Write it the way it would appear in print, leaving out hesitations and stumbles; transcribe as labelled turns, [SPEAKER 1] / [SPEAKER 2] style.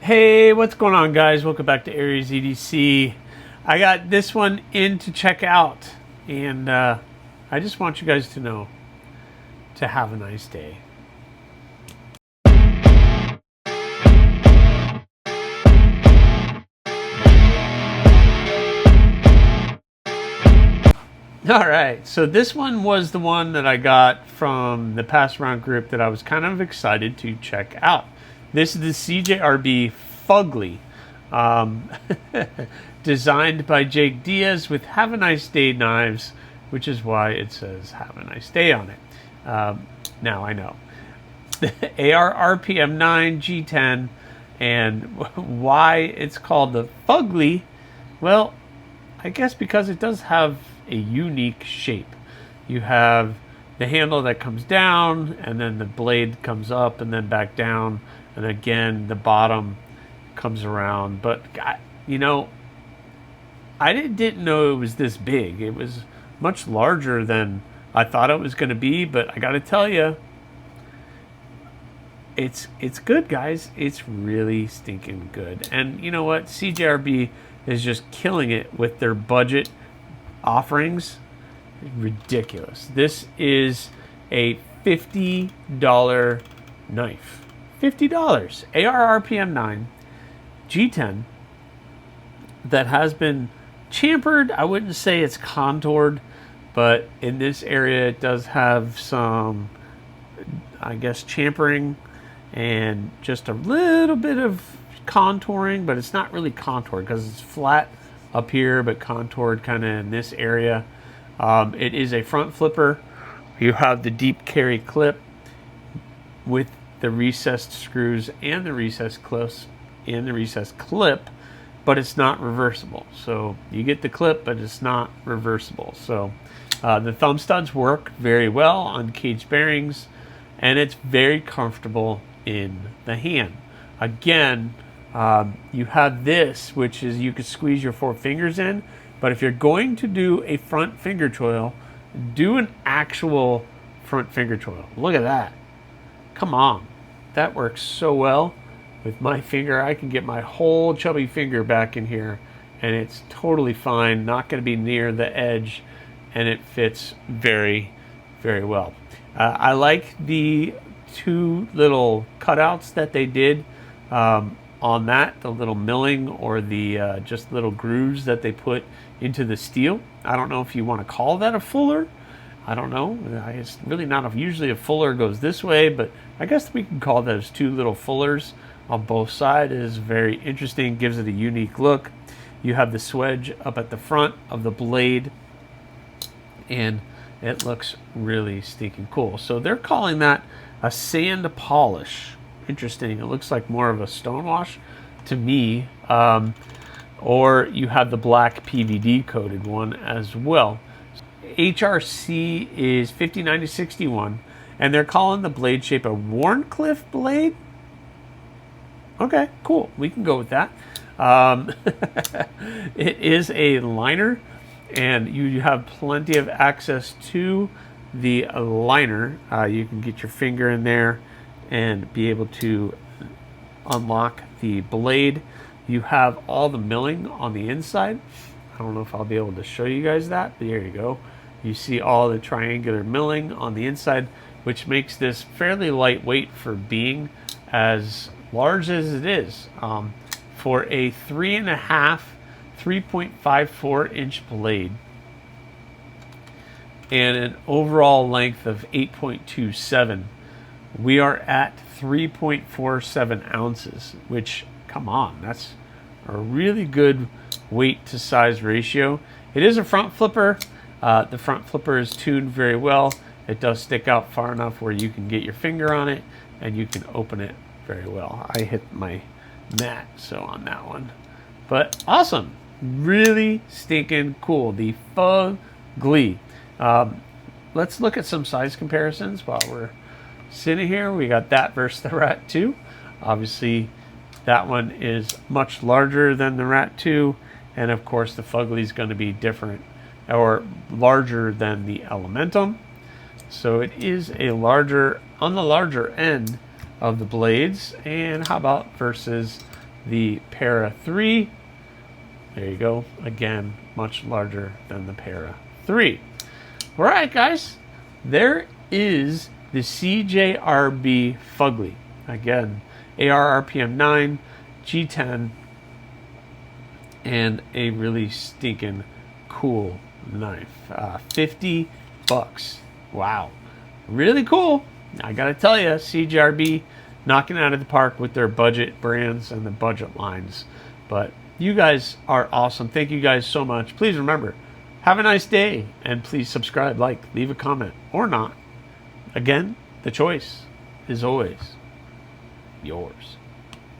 [SPEAKER 1] Hey, what's going on, guys? Welcome back to AriesEDC. I got this one in to check out, and I just want you guys to know to have a nice day. All right, so this one was the one that I got from the pass around group that I was kind of excited to check out. This is the CJRB Fugly, designed by Jake Diaz with Have a Nice Day knives, which is why it says Have a Nice Day on it. Now I know. AR RPM 9 G10, and why it's called the Fugly, well, I guess because it does have a unique shape. You have the handle that comes down, and then the blade comes up and then back down, and again the bottom comes around. But you know, I didn't know it was this big. It was much larger than I thought it was going to be, but I got to tell you, it's good, guys. It's really stinking good. And you know what? CJRB is just killing it with their budget offerings. Ridiculous. This is a $50 knife. $50. AR RPM 9 G10 that has been chamfered. I wouldn't say it's contoured, but in this area it does have some, I guess, champering and just a little bit of contouring, but it's not really contoured because it's flat up here but contoured kind of in this area. It is a front flipper. You have the deep carry clip with the recessed screws and the recessed clips and the recessed clip, but it's not reversible. So you get the clip, but it's not reversible. So the thumb studs work very well on cage bearings, and it's very comfortable in the hand. Again, you have this, which is you can squeeze your 4 fingers in, but if you're going to do a front finger choil, do an actual front finger choil. Look at that. Come on. That works so well. With my finger, I can get my whole chubby finger back in here, and it's totally fine. Not going to be near the edge, and it fits very, very well. I like the 2 little cutouts that they did on that, the little milling or the just little grooves that they put into the steel. I don't know if you want to call that a fuller. I don't know. It's really not usually a fuller goes this way, but I guess we can call those 2 little fullers on both sides. It is very interesting, gives it a unique look. You have the swedge up at the front of the blade, and it looks really stinking cool. So they're calling that a sand polish. Interesting. It looks like more of a stonewash to me. Or you have the black PVD coated one as well. HRC is 59-61, and they're calling the blade shape a Warncliffe blade. Okay, cool. We can go with that. It is a liner, and you have plenty of access to the liner. You can get your finger in there and be able to unlock the blade. You have all the milling on the inside. I don't know if I'll be able to show you guys that, but there you go. You see all the triangular milling on the inside, which makes this fairly lightweight for being as large as it is. For a 3.54 inch blade and an overall length of 8.27, we are at 3.47 ounces, which, come on, that's a really good weight to size ratio. It is a front flipper. The front flipper is tuned very well. It does stick out far enough where you can get your finger on it and you can open it very well. I hit my mat so on that one, but awesome, really stinking cool. The Fugly. Let's look at some size comparisons while we're sitting here. We got that versus the Rat 2. Obviously that one is much larger than the Rat 2, and of course the Fugly is going to be different or larger than the Elementum. So it is a larger, on the larger end of the blades. And how about versus the Para 3. There you go. Again, much larger than the Para 3. All right, guys. There is the CJRB Fugly. Again, AR RPM 9, G10, and a really stinking cool knife. 50 bucks. Wow. Really cool. I gotta tell you, CJRB knocking out of the park with their budget brands and the budget lines. But you guys are awesome. Thank you guys so much. Please remember, have a nice day, and please subscribe, like, leave a comment, or not. Again, the choice is always yours.